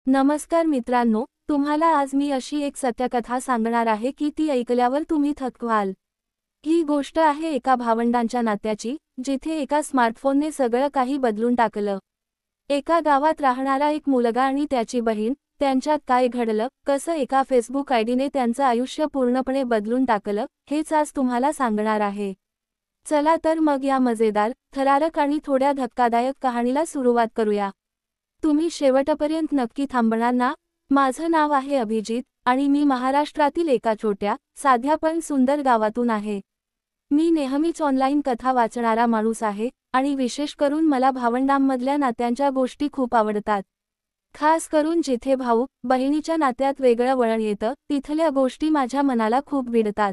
नमस्कार मित्रांनो, तुम्हाला आज मी अशी एक सत्यकथा सांगणार आहे की ती ऐकल्यावर तुम्ही थक्क. ही गोष्ट आहे एका भावंडांच्या नात्याची, जिथे एका स्मार्टफोनने सगळं काही बदलून टाकलं. एका गावात राहणारा एक मुलगा आणि त्याची बहीण, त्यांच्यात काय घडलं, कसं एका फेसबुक आयडीने त्यांचं आयुष्य पूर्णपणे बदलून टाकलं, हेच आज तुम्हाला सांगणार आहे. चला तर मग या मजेदार, थरारक आणि थोड्या धक्कादायक कहाणीला सुरुवात करूया. तुम्ही शेवटपर्यंत नक्की थांबणार ना? माझं नाव आहे अभिजित आणि मी महाराष्ट्रातील एका छोट्या, साध्या पण सुंदर गावातून आहे. मी नेहमीच ऑनलाईन कथा वाचणारा माणूस आहे आणि विशेष करून मला भावंडांमधल्या नात्यांच्या गोष्टी खूप आवडतात. खास करून जिथे भाऊ बहिणीच्या नात्यात वेगळं वळण येतं, तिथल्या गोष्टी माझ्या मनाला खूप भिडतात.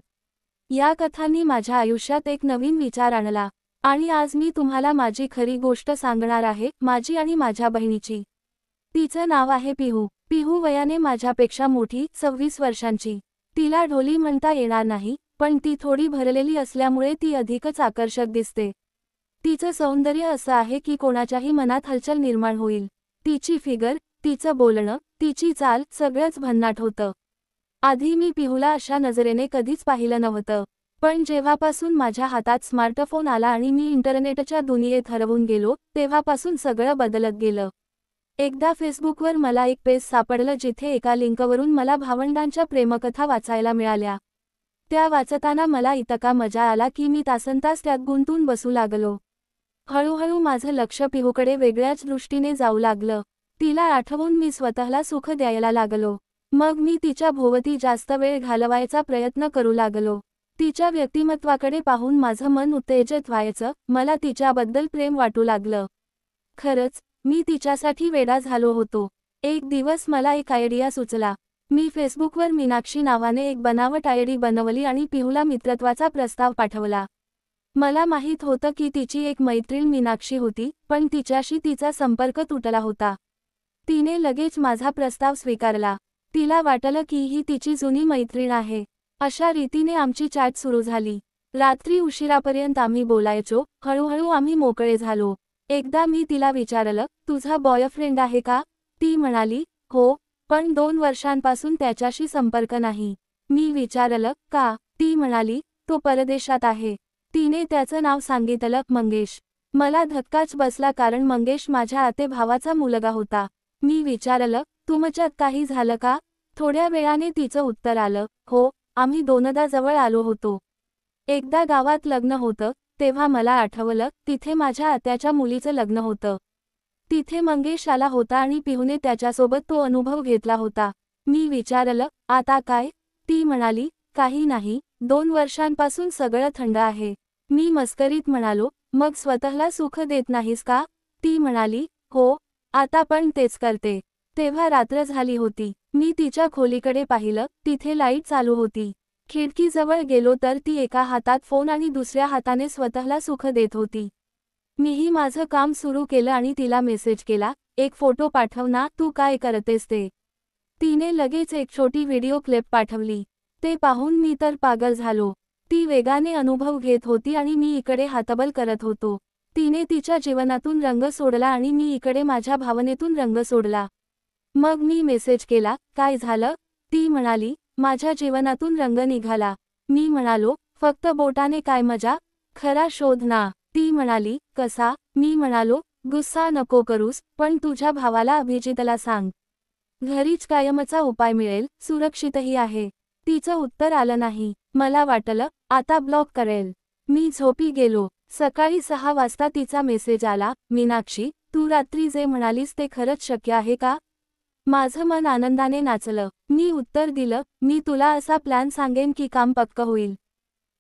या कथांनी माझ्या आयुष्यात एक नवीन विचार आणला आणि आज मी तुम्हाला माझी खरी गोष्ट सांगणार आहे, माझी आणि माझ्या बहिणीची. तिचं नाव आहे पिहू. पिहू वयाने माझ्यापेक्षा मोठी, 26 वर्षांची. तिला ढोली म्हणता येणार नाही, पण ती थोडी भरलेली असल्यामुळे ती अधिकच आकर्षक दिसते. तिचं सौंदर्य असं आहे की कोणाच्याही मनात हलचल निर्माण होईल. तिची फिगर, तिचं बोलणं, तिची चाल, सगळंच भन्नाट होतं. आधी मी पिहूला अशा नजरेने कधीच पाहिलं नव्हतं. पण जेव्हापासून माझ्या हातात स्मार्टफोन आला आणि मी इंटरनेटच्या दुनियेत हरवून गेलो, तेव्हापासून सगळं बदलत गेलं. एकदा फेसबुकवर मला एक पेज सापडलं जिथे एका लिंकवरून मला भावंडांच्या प्रेमकथा वाचायला मिळाल्या. त्या वाचताना मला इतका मजा आला की मी तासनतास त्यात गुंतून बसू लागलो. हळूहळू माझं लक्ष पिहूकडे वेगळ्याच दृष्टीने जाऊ लागलं. तिला आठवून मी स्वतःला सुख द्यायला लागलो. मग मी तिच्या भोवती जास्त वेळ घालवायचा प्रयत्न करू लागलो. तिच्या व्यक्तिमत्वाकडे पाहून माझं मन उत्तेजित व्हायचं, मला तिच्याबद्दल प्रेम वाटू लागलं. खरंच, मी तिच्यासाठी वेडा झालो होतो. एक दिवस मला एक आयडिया सुचला. मी फेसबुकवर मीनाक्षी नावाने एक बनावट आयडी बनवली आणि पिहूला मित्रत्वाचा प्रस्ताव पाठवला. मला माहीत होतं की तिची एक मैत्रीण मीनाक्षी होती, पण तिच्याशी तिचा संपर्क तुटला होता. तिने लगेच माझा प्रस्ताव स्वीकारला. तिला वाटलं की ही तिची जुनी मैत्रीण आहे. अशा रीतीने आमची चॅट सुरू झाली. रात्री उशिरापर्यंत आम्ही बोलायचो, हळूहळू आम्ही मोकळे झालो. एकदा मी तिला विचारलं, तुझा बॉयफ्रेंड आहे का? ती म्हणाली, हो, पण 2 वर्षांपासून त्याच्याशी संपर्क नाही. मी विचारलं, का? ती म्हणाली, तो परदेशात आहे. तिने त्याचं नाव सांगितलं, मंगेश. मला धक्काच बसला कारण मंगेश माझ्या आते भावाचा मुलगा होता. मी विचारलं, तुमच्यात काही झालं का? थोड्या वेळाने तिचं उत्तर आलं, हो, आम्ही दोनदा जवळ आलो होतो. एकदा गावात लग्न होतं, तेव्हा मला आठवलं, तिथे माझ्या आत्याच्या मुलीचं लग्न होतं. तिथे मंगेश आला होता आणि पिहूने त्याच्यासोबत तो अनुभव घेतला होता. मी विचारलं, आता काय? ती म्हणाली, काही नाही, 2 वर्षांपासून सगळं थंड आहे. मी मस्करीत म्हणालो, मग स्वतःला सुख देत नाहीस का? ती म्हणाली, हो, आता पण तेच करते. तेव्हा रात्र झाली होती. मी तिच्या खोलीकडे पाहिलं, तिथे लाईट चालू होती. खिडकीजवळ गेलो तर ती एका हातात फोन आणि दुसऱ्या हाताने स्वतःला सुख देत होती. मीही माझं काम सुरू केलं आणि तिला मेसेज केला, एक फोटो पाठव ना, तू काय करतेस ते. तिने लगेच एक छोटी व्हिडिओ क्लिप पाठवली. ते पाहून मी तर पागल झालो. ती वेगाने अनुभव घेत होती आणि मी इकडे हातबल करत होतो. तिने तिच्या जीवनातून रंग सोडला आणि मी इकडे माझ्या भावनेतून रंग सोडला. मग मी मेसेज केला, काय झालं? ती म्हणाली, माझ्या जीवनातून रंग निघाला. मी म्हणालो, फक्त बोटाने काय मजा? खरा शोध ना. ती म्हणाली, कसा? मी म्हणालो, गुस्सा नको करूस, पण तुझ्या भावाला अभिजितला सांग. घरीच कायमचा उपाय मिळेल, सुरक्षितही आहे. तिचं उत्तर आलं नाही. मला वाटलं, आता ब्लॉक करेल. मी झोपी गेलो. सकाळी 6 वाजता तिचा मेसेज आला, मीनाक्षी, तू रात्री जे म्हणालीस ते खरंच शक्य आहे का? माझं मन आनंदाने नाचलं. मी उत्तर दिलं, मी तुला असा प्लॅन सांगेन की काम पक्क होईल.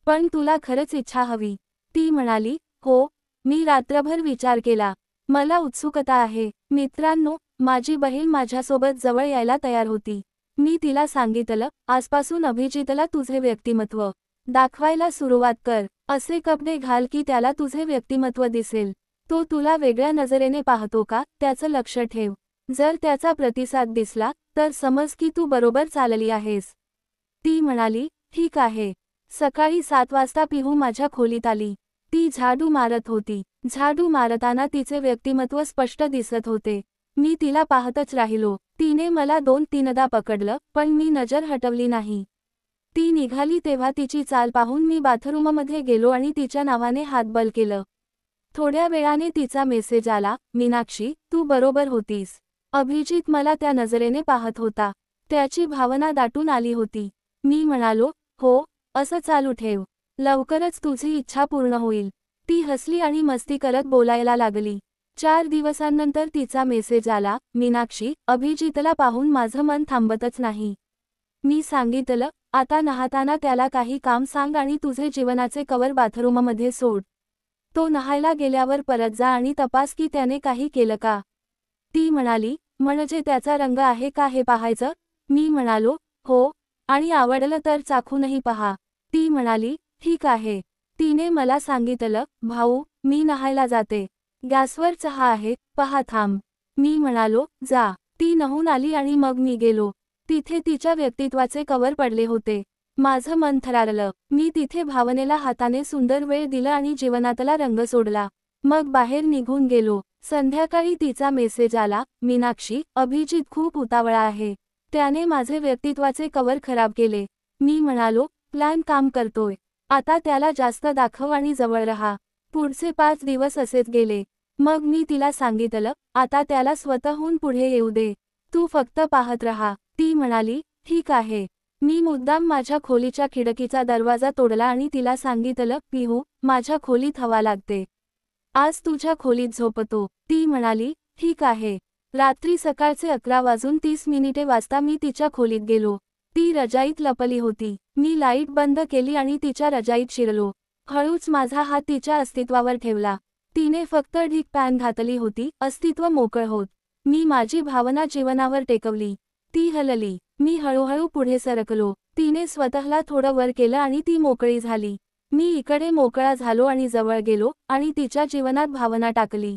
पण तुला खरंच इच्छा हवी? ती म्हणाली, हो. मी रात्रभर विचार केला. मला उत्सुकता आहे. मित्रांनो, माझी बहीण माझ्यासोबत जवळ यायला तयार होती. मी तिला सांगितलं, आजपासून अभिजितला तुझे व्यक्तिमत्व दाखवायला सुरुवात कर. असे कपडे घाल की त्याला तुझे व्यक्तिमत्व दिसेल. तो तुला वेगळ्या नजरेने पाहतो का, त्याचं लक्ष ठेव. जर त्याचा प्रतिसाद दिसला, तर समज की तू बरोबर चालली आहेस. ती म्हणाली, ठीक आहे. सकाळी 7 वाजता पिहू माझ्या खोलीत आली. ती झाडू मारत होती. झाडू मारताना तिचे व्यक्तिमत्व स्पष्ट दिसत होते. मी तिला पाहतच राहिलो. तिने मला 2-3दा पकडलं, पण मी नजर हटवली नाही. ती निघाली तेव्हा तिची चाल पाहून मी बाथरूममध्ये गेलो आणि तिच्या नावाने हातबल केलं. थोड्या वेळाने तिचा मेसेज आला, मीनाक्षी, तू बरोबर होतीस. अभिजित मला त्या नजरेने पाहत होता. त्याची भावना दाटून आली होती. मी म्हणालो, हो, असं चालू ठेव. लवकरच तुझी इच्छा पूर्ण होईल. ती हसली आणि मस्ती करत बोलायला लागली. 4 दिवसांनंतर तिचा मेसेज आला, मीनाक्षी, अभिजितला पाहून माझं मन थांबतच नाही. मी सांगितलं, आता नहाताना त्याला काही काम सांग आणि तुझे जीवनाचे कवर बाथरूममध्ये सोड. तो नहायला गेल्यावर परत जा आणि तपास की त्याने काही केलं का. ती म्हणाली, म्हणजे त्याचा रंग आहे का हे पाहायचं? मी म्हणालो, हो, आणि आवडलं तर चाखूनही पहा. ती म्हणाली, ठीक आहे. तिने मला सांगितलं, भाऊ, मी नहायला जाते. गॅसवर चहा आहे, पहा थांब. मी म्हणालो, जा. ती नहून आली आणि मग मी गेलो. तिथे तिच्या व्यक्तित्वाचे कवर पडले होते. माझं मन थरारलं. मी तिथे भावनेला हाताने सुंदर वेळ दिला आणि जीवनातला रंग सोडला. मग बाहेर निघून गेलो. संध्याकाळी तिचा मेसेज आला, मीनाक्षी, अभिजित खूप उतावळा आहे. त्याने माझे व्यक्तित्वाचे कवर खराब केले. मी म्हणालो, प्लॅन काम करतोय. आता त्याला जास्त दाखव आणि जवळ रहा. पुढचे 5 दिवस असेच गेले. मग मी तिला सांगितलं, आता त्याला स्वतःहून पुढे येऊ दे. तू फक्त पाहत रहा. ती म्हणाली, ठीक आहे. मी मुद्दाम माझ्या खोलीच्या खिडकीचा दरवाजा तोडला आणि तिला सांगितलं, पिहू, माझ्या खोलीत हवा लागते. आज तुझ्या खोलीत झोपतो. ती म्हणाली, ठीक आहे. रात्री सकाळचे 11:30 वाजता मी तिच्या खोलीत गेलो. ती रजाईत लपली होती. मी लाईट बंद केली आणि तिच्या रजाईत शिरलो. हळूच माझा हात तिच्या अस्तित्वावर ठेवला. तिने फक्त ढीक पॅन घातली होती, अस्तित्व मोकळ होत. मी माझी भावना जीवनावर टेकवली. ती हलली. मी हळूहळू पुढे सरकलो. तिने स्वतःला थोडं वर केलं आणि ती मोकळी झाली. मी इकडे मोकळा झालो आणि जवळ गेलो आणि तिच्या जीवनात भावना टाकली.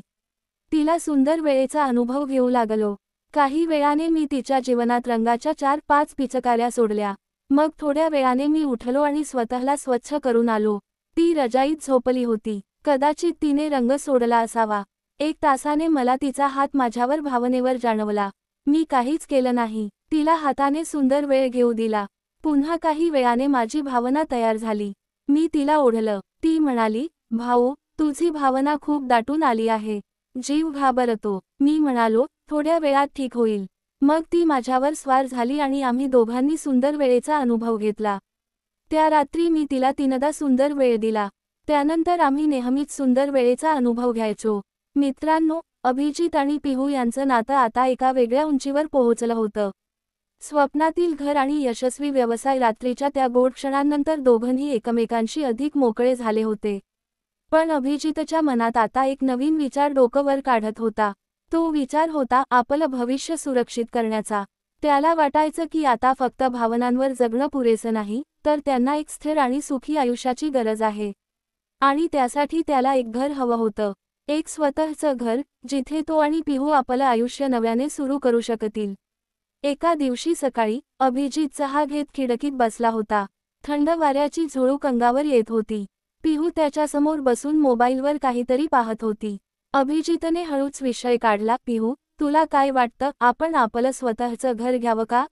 तिला सुंदर वेळेचा अनुभव घेऊ लागलो. काही वेळाने मी तिच्या जीवनात रंगाच्या 4-5 पिचकाऱ्या सोडल्या. मग थोड्या वेळाने मी उठलो आणि स्वतःला स्वच्छ करून आलो. ती रजाईत झोपली होती. कदाचित तिने रंग सोडला असावा. 1 तासाने मला तिचा हात माझ्यावर भावनेवर जाणवला. मी काहीच केलं नाही. तिला हाताने सुंदर वेळ घेऊ दिला. पुन्हा काही वेळाने माझी भावना तयार झाली. मी तिला ओढलं. ती म्हणाली, भाऊ, तुझी भावना खूप दाटून आली आहे. जीव घाबरतो. मी म्हणालो, थोड्या वेळात ठीक होईल. मग ती माझ्यावर स्वार झाली आणि आम्ही दोघांनी सुंदर वेळेचा अनुभव घेतला. त्या रात्री मी तिला 3दा सुंदर वेळ दिला. त्यानंतर आम्ही नेहमीच सुंदर वेळेचा अनुभव घ्यायचो. मित्रांनो, अभिजित आणि पिहू यांचं नातं आता एका वेगळ्या उंचीवर पोहोचलं होतं. स्वप्नातील घर आणि यशस्वी व्यवसाय रात्रीच्या त्या गोड क्षणांनंतर दोघंही एकमेकांशी अधिक मोकळे झाले होते. पण अभिजितच्या मनात आता एक नवीन विचार डोकं वर काढत होता. तो विचार होता आपलं भविष्य सुरक्षित करण्याचा. त्याला वाटायचं की आता फक्त भावनांवर जगणं पुरेसं नाही, तर त्यांना एक स्थिर आणि सुखी आयुष्याची गरज आहे. आणि त्यासाठी त्याला एक घर हवं होतं. एक स्वतःचं घर, जिथे तो आणि पिहू आपलं आयुष्य नव्याने सुरू करू शकतील. एका दिवशी सकाळी, अभिजित चहा घेत खिडकीत बसला होता. थंड वाऱ्याची झुळूक अंगावर येत होती. पिहू त्याच्यासमोर बसून मोबाईलवर काहीतरी पाहत होती. अभिजितने हळूच विषय काढला, पिहू, तुला काय वाटतं, आपण आपलं स्वतःचं घर घ्यावं का?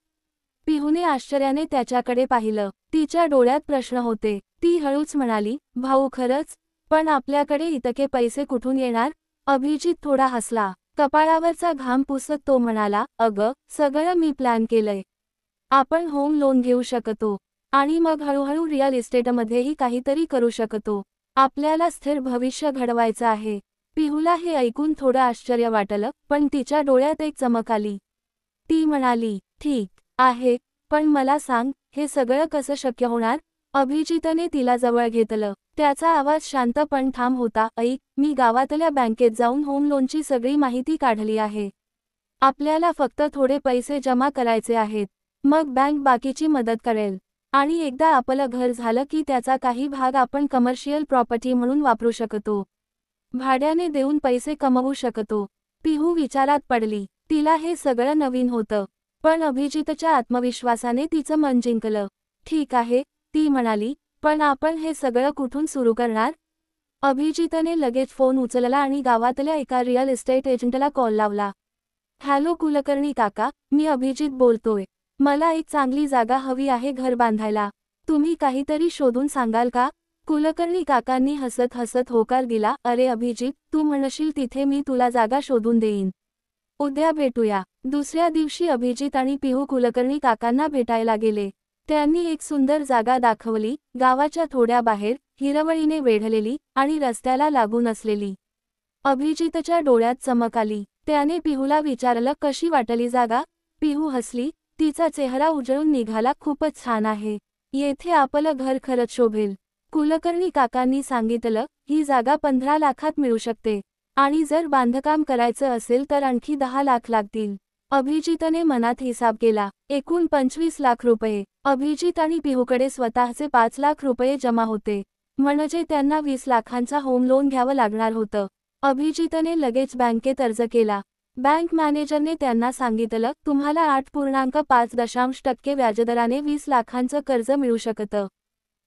पिहूने आश्चर्याने त्याच्याकडे पाहिलं. तिच्या डोळ्यात प्रश्न होते. ती हळूच म्हणाली, भाऊ खरंच? पण आपल्याकडे इतके पैसे कुठून येणार? अभिजित थोडा हसला. कपाळावरचा घाम पुसत तो म्हणाला, अगं, सगळं मी प्लॅन केलंय. आपण होम लोन घेऊ शकतो. आणि मग हळूहळू रिअल इस्टेटमध्येही काहीतरी करू शकतो. आपल्याला स्थिर भविष्य घडवायचं आहे. पिहूला हे ऐकून थोडं आश्चर्य वाटलं, पण तिच्या डोळ्यात एक चमक आली. ती म्हणाली, ठीक आहे, पण मला सांग, हे सगळं कसं शक्य होणार? अभिजितने तिला जवळ घेतलं. त्याचा आवाज शांत पण ठाम होता. ऐक, मी गावातल्या बँकेत जाऊन होम लोनची सगळी माहिती काढली आहे. आपल्याला फक्त थोडे पैसे जमा करायचे आहेत. मग बँक बाकीची मदत करेल. आणि एकदा आपलं घर झालं की त्याचा काही भाग आपण कमर्शियल प्रॉपर्टी म्हणून वापरू शकतो. भाड्याने देऊन पैसे कमवू शकतो. पिहू विचारात पडली. तिला हे सगळं नवीन होतं. पण अभिजितच्या आत्मविश्वासाने तिचं मन जिंकलं. ठीक आहे, ती म्हणाली, पण आपण हे सगळं कुठून सुरू करणार? अभिजितने लगेच फोन उचलला आणि गावातल्या एका रिअल इस्टेट एजंटला कॉल लावला. हॅलो कुलकर्णी काका, मी अभिजित बोलतोय. मला एक चांगली जागा हवी आहे घर बांधायला. तुम्ही काहीतरी शोधून सांगाल का? कुलकर्णी काकांनी हसत हसत होकार दिला. अरे अभिजित, तू म्हणशील तिथे मी तुला जागा शोधून देईन. उद्या भेटूया. दुसऱ्या दिवशी अभिजित आणि पिहू कुलकर्णी काकांना भेटायला गेले. त्यांनी एक सुंदर जागा दाखवली, गावाच्या थोड्या बाहेर, हिरवळीने वेढलेली आणि रस्त्याला लागून असलेली. अभिजितच्या डोळ्यात चमक आली. त्याने पिहूला विचारलं, कशी वाटली जागा? पिहू हसली, तिचा चेहरा उजळून निघाला. खूपच छान आहे. येथे आपलं घर खरंच शोभेल. कुलकर्णी काकांनी सांगितलं, ही जागा 15 लाखात मिळू शकते. आणि जर बांधकाम करायचं असेल तर आणखी 10 लाख लागतील. अभिजितने मनात हिसाब केला. एकूण 25 लाख रुपये. अभिजित आणि पिहूकडे स्वतःचे 5 लाख रुपये जमा होते. म्हणजे त्यांना 20 लाखांचा होम लोन घ्यावं लागणार होतं. अभिजितने लगेच बँकेत अर्ज केला. बँक मॅनेजरने त्यांना सांगितलं, तुम्हाला 8.5% व्याजदराने 20 लाखांचं कर्ज मिळू शकतं.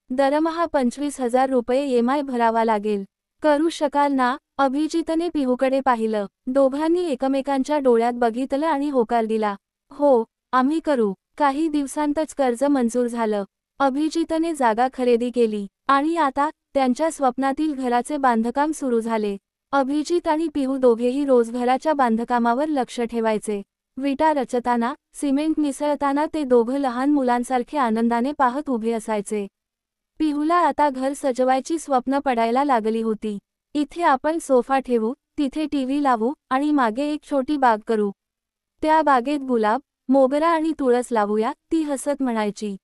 दरमहा 25,000 रुपये EMI भरावा लागेल. करू शकाल ना? अभिजितने पिहूकडे पाहिलं. दोघांनी एकमेकांच्या डोळ्यात बघितलं आणि होकार दिला. हो, आम्ही करू. काही दिवसांतच कर्ज मंजूर झालं. अभिजितने जागा खरेदी केली. आणि आता, त्यांच्या स्वप्नातील घराचे बांधकाम सुरू झाले. अभिजित आणि पिहू दोघेही रोज घराच्या बांधकामावर लक्ष ठेवायचे. विटा रचताना, सिमेंट मिसळताना ते दोघं लहान मुलांसारखे आनंदाने पाहत उभे असायचे. पिहूला आता घर सजवायची स्वप्न पडायला लागली होती. इथे आपण सोफा ठेवू, तिथे टीव्ही लावू आणि मागे एक छोटी बाग करू. त्या बागेत गुलाब, मोगरा आणि तुळस लावूया, ती हसत म्हणायची.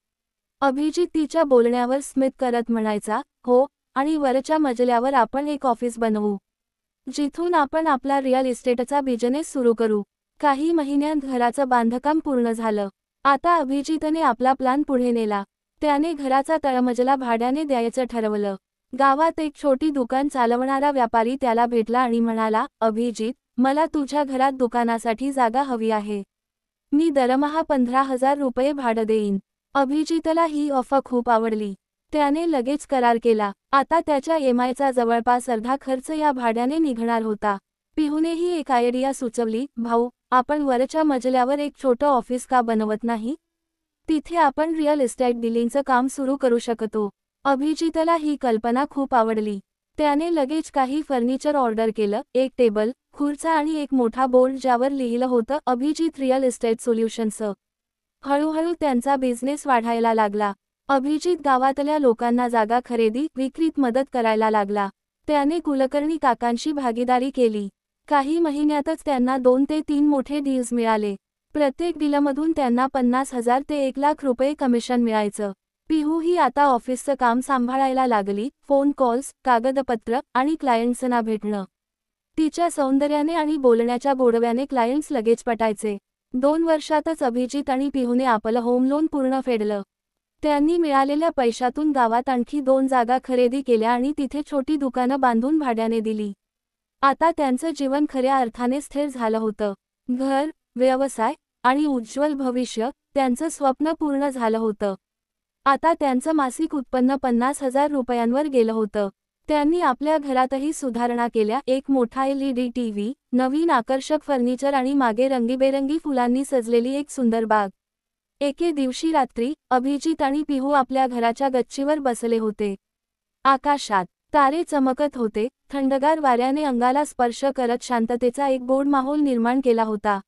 अभिजित तिच्या बोलण्यावर स्मित करत म्हणायचा, हो, आणि वरच्या मजल्यावर आपण एक ऑफिस बनवू. जिथून आपण आपला रिअल इस्टेटचा बिझनेस सुरू करू. काही महिन्यांत घराचं बांधकाम पूर्ण झालं. आता अभिजितने आपला प्लॅन पुढे नेला. त्याने घराचा तळमजला भाड्याने द्यायचं ठरवलं. गावात एक छोटी दुकान चालवणारा व्यापारी त्याला भेटला आणि म्हणाला, अभिजित, मला तुझ्या घरात दुकानासाठी जागा हवी आहे. मी दरमहा 15,000 रुपये भाडं देईन. अभिजितला ही ऑफर खूप आवडली. त्याने लगेच करार केला. आता त्याच्या EMIचा जवळपास अर्धा खर्च या भाड्याने निघणार होता. पिहूनेही एक आयडिया सुचवली, भाऊ, आपण वरच्या मजल्यावर एक छोटं ऑफिस का बनवत नाही? तिथे आपण रिअल इस्टेट डीलिंगचं काम सुरू करू शकतो. अभिजितला ही कल्पना खूप आवडली. त्याने लगेच काही फर्निचर ऑर्डर केलं. एक टेबल, खुर्चा आणि एक मोठा बोर्ड ज्यावर लिहिलं होतं अभिजित रिअल इस्टेट सोल्युशन्स. हळूहळू त्यांचा बिझनेस वाढायला लागला. अभिजित गावातल्या लोकांना जागा खरेदी, विक्रीत मदत करायला लागला. त्याने कुलकर्णी काकांशी भागीदारी केली. काही महिन्यातच त्यांना 2 ते 3 मोठे डील्स मिळाले. प्रत्येक डीलमधून त्यांना 50,000 ते 1 लाख रुपये कमिशन मिळायचं. पिहू ही आता ऑफिसचं काम सांभाळायला लागली. फोन कॉल्स, कागदपत्र आणि क्लायंट्सना भेटणं. तिच्या सौंदर्याने आणि बोलण्याच्या गोडव्याने क्लायंट्स लगेच पटायचे. 2 वर्षातच अभिजित आणि पिहूने आपलं होम लोन पूर्ण फेडलं. त्यांनी मिळालेल्या पैशातून गावात आणखी 2 जागा खरेदी केल्या आणि तिथे छोटी दुकानं बांधून भाड्याने दिली. आता त्यांचं जीवन खऱ्या अर्थाने स्थिर झालं होतं. घर, व्यवसाय आणि उज्ज्वल भविष्य, त्यांचं स्वप्न पूर्ण झालं होतं. आता त्यांचं मासिक उत्पन्न 50,000 रुपयांवर गेलं होतं. त्यांनी आपल्या घरातही सुधारणा केल्या. एक मोठा LED टीव्ही, नवीन आकर्षक फर्निचर आणि मागे रंगीबेरंगी फुलांनी सजलेली एक सुंदर बाग. एके दिवशी रात्री, अभिजित आणि पिहू आपल्या घराच्या गच्चीवर बसले होते. आकाशात तारे चमकत होते. थंडगार वाऱ्याने अंगाला स्पर्श करत शांततेचा एक गोड माहोल निर्माण केला होता.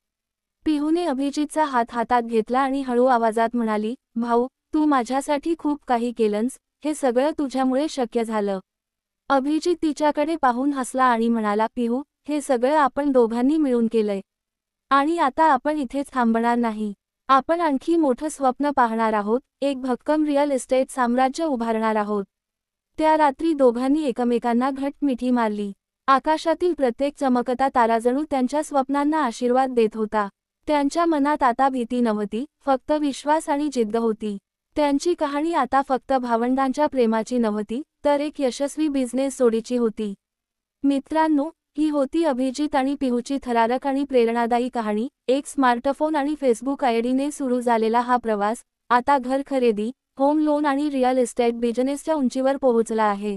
पिहूने अभिजितचा हात हातात घेतला आणि हळू आवाजात म्हणाली, भाऊ, तू माझ्यासाठी खूप काही केलंस. हे सगळं तुझ्यामुळे शक्य झालं. अभिजित तिच्याकडे पाहून हसला आणि म्हणाला, पिहू, हे सगळं आपण दोघांनी मिळून केलंय. आणि आता आपण इथेच थांबणार नाही. आपण आणखी मोठं स्वप्न पाहणार आहोत. एक भक्कम रिअल इस्टेट साम्राज्य उभारणार आहोत. त्या रात्री दोघांनी एकमेकांना घट्ट मिठी मारली. आकाशातील प्रत्येक चमकता तारा जणू त्यांच्या स्वप्नांना आशीर्वाद देत होता. त्यांच्या मनात आता भीती नव्हती, फक्त विश्वास आणि जिद्द होती. त्यांची कहाणी आता फक्त भावंडांच्या प्रेमाची नव्हती, तर एक यशस्वी बिझनेस जोडीची होती. मित्रांनो, ही होती अभिजित आणि पिहूची थरारक आणि प्रेरणादायी कहाणी. एक स्मार्टफोन आणि फेसबुक आयडीने सुरू झालेला हा प्रवास, आता घर खरेदी, होम लोन आणि रिअल इस्टेट बिझनेसच्या उंचीवर पोहोचला आहे.